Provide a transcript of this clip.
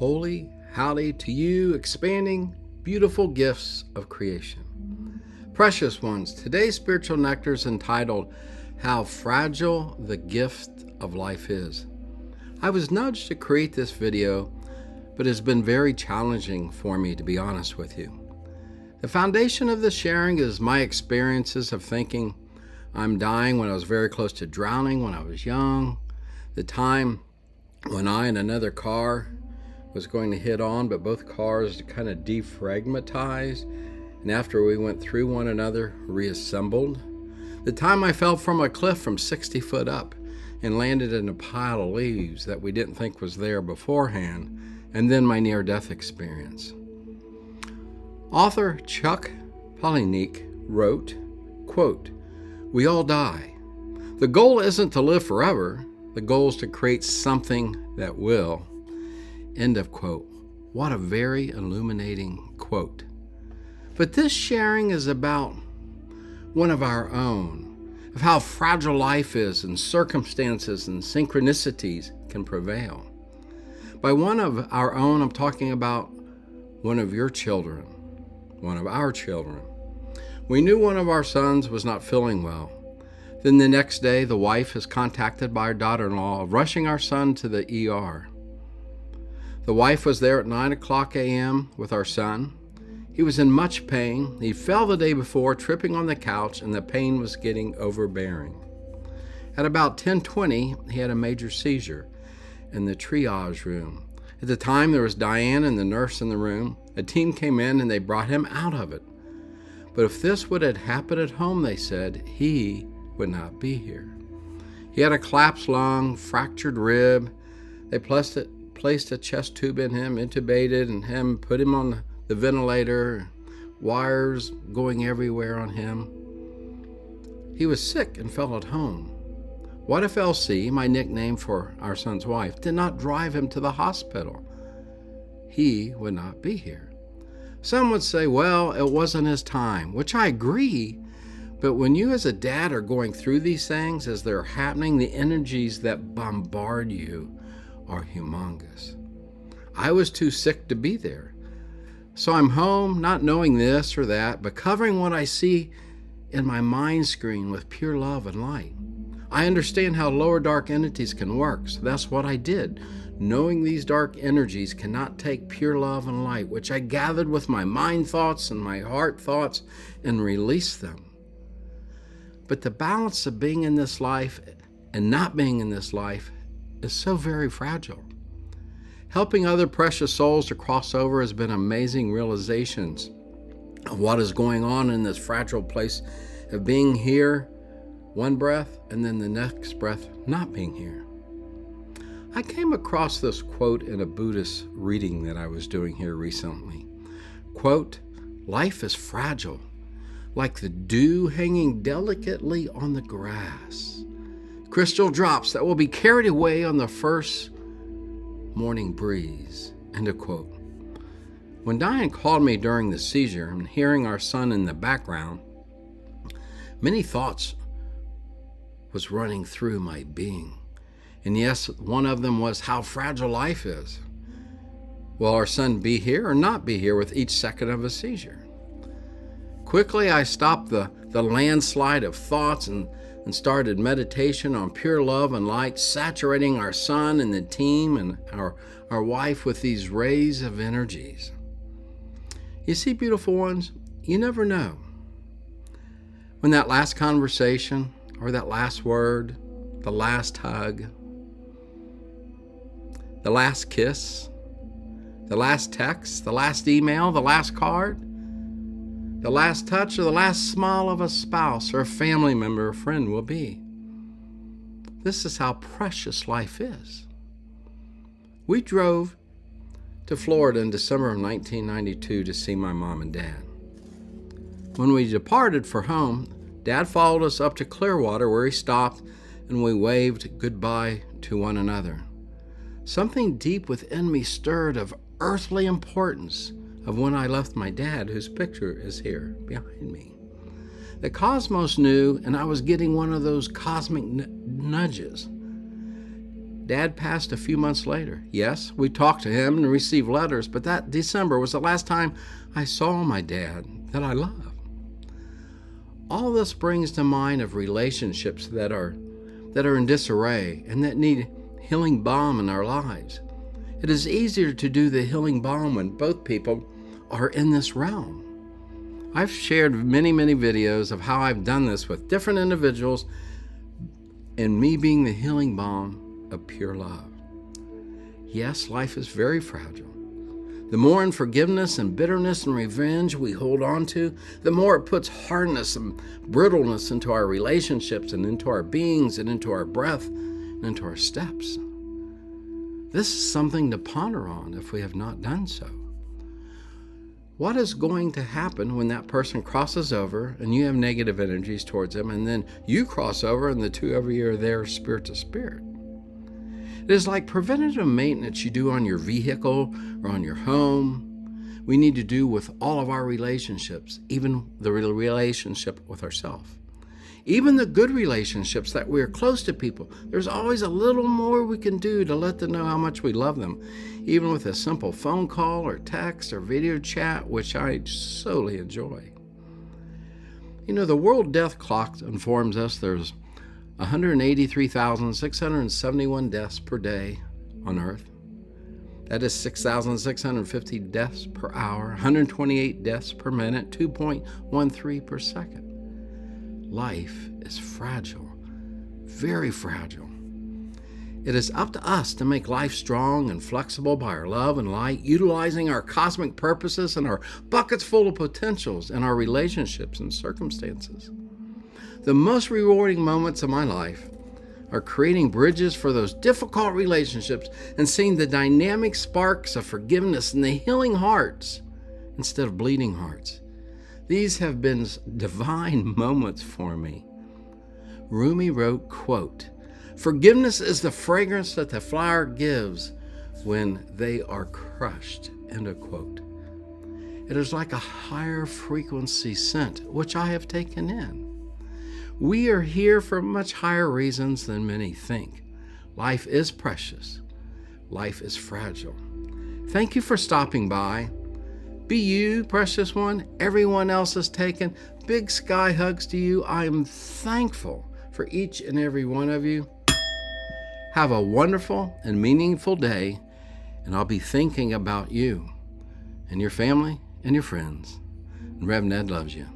Holy howdy to you, expanding beautiful gifts of creation. Precious ones, today's spiritual nectar is entitled, How Fragile the Gift of Life Is. I was nudged to create this video, but it has been very challenging for me, to be honest with you. The foundation of this sharing is my experiences of thinking I'm dying when I was very close to drowning when I was young, the time when I and another car was going to hit on, but both cars kind of defragmentized, and after we went through one another, reassembled. The time I fell from a cliff from 60 foot up and landed in a pile of leaves that we didn't think was there beforehand, and then my near-death experience. Author Chuck Palahniuk wrote, quote, "We all die. The goal isn't to live forever. The goal is to create something that will." End of quote. What a very illuminating quote. But this sharing is about one of our own, of how fragile life is and circumstances and synchronicities can prevail. By one of our own, I'm talking about one of your children, one of our children. We knew one of our sons was not feeling well. Then the next day, the wife is contacted by our daughter-in-law, rushing our son to the ER. The wife was there at 9 o'clock a.m. with our son. He was in much pain. He fell the day before, tripping on the couch, and the pain was getting overbearing. At about 10:20, he had a major seizure in the triage room. At the time, there was Diane and the nurse in the room. A team came in and they brought him out of it. But if this would have happened at home, they said, he would not be here. He had a collapsed lung, fractured rib. They placed a chest tube in him, intubated and put him on the ventilator, wires going everywhere on him. He was sick and fell at home. What if LC, my nickname for our son's wife, did not drive him to the hospital? He would not be here. Some would say, well, it wasn't his time, which I agree. But when you as a dad are going through these things as they're happening, the energies that bombard you are humongous. I was too sick to be there. So I'm home, not knowing this or that, but covering what I see in my mind screen with pure love and light. I understand how lower dark entities can work, so that's what I did. Knowing these dark energies cannot take pure love and light, which I gathered with my mind thoughts and my heart thoughts and released them. But the balance of being in this life and not being in this life is so very fragile. Helping other precious souls to cross over has been amazing realizations of what is going on in this fragile place of being here one breath and then the next breath not being here. I came across this quote in a Buddhist reading that I was doing here recently. Quote, "Life is fragile, like the dew hanging delicately on the grass. Crystal drops that will be carried away on the first morning breeze." End of quote. When Diane called me during the seizure and hearing our son in the background, many thoughts was running through my being. And yes, one of them was how fragile life is. Will our son be here or not be here with each second of a seizure? Quickly, I stopped the landslide of thoughts and started meditation on pure love and light, saturating our son and the team and our wife with these rays of energies. You see, beautiful ones, you never know when that last conversation or that last word, the last hug, the last kiss, the last text, the last email, the last card, the last touch, or the last smile of a spouse or a family member or friend will be. This is how precious life is. We drove to Florida in December of 1992 to see my mom and dad. When we departed for home, Dad followed us up to Clearwater, where he stopped and we waved goodbye to one another. Something deep within me stirred of earthly importance of when I left my dad, whose picture is here behind me. The cosmos knew, and I was getting one of those cosmic nudges. Dad passed a few months later. Yes, we talked to him and received letters, but that December was the last time I saw my dad that I love. All this brings to mind of relationships that are in disarray and that need healing balm in our lives. It is easier to do the healing balm when both people are in this realm. I've shared many videos of how I've done this with different individuals and me being the healing balm of pure love. Yes, life is very fragile. The more unforgiveness and bitterness and revenge we hold on to, the more it puts hardness and brittleness into our relationships and into our beings and into our breath and into our steps. This is something to ponder on if we have not done so. What is going to happen when that person crosses over and you have negative energies towards them, and then you cross over and the two of you are there spirit to spirit? It is like preventative maintenance you do on your vehicle or on your home. We need to do with all of our relationships, even the relationship with ourselves. Even the good relationships that we're close to people, there's always a little more we can do to let them know how much we love them, even with a simple phone call or text or video chat, which I solely enjoy. You know, the World Death Clock informs us there's 183,671 deaths per day on Earth. That is 6,650 deaths per hour, 128 deaths per minute, 2.13 per second. Life is fragile, very fragile. It is up to us to make life strong and flexible by our love and light, utilizing our cosmic purposes and our buckets full of potentials in our relationships and circumstances. The most rewarding moments of my life are creating bridges for those difficult relationships and seeing the dynamic sparks of forgiveness and the healing hearts instead of bleeding hearts. These have been divine moments for me. Rumi wrote, quote, "Forgiveness is the fragrance that the flower gives when they are crushed," end of quote. It is like a higher frequency scent, which I have taken in. We are here for much higher reasons than many think. Life is precious. Life is fragile. Thank you for stopping by. Be you, precious one. Everyone else is taken. Big sky hugs to you. I am thankful for each and every one of you. Have a wonderful and meaningful day, and I'll be thinking about you and your family and your friends. And Rev Ned loves you.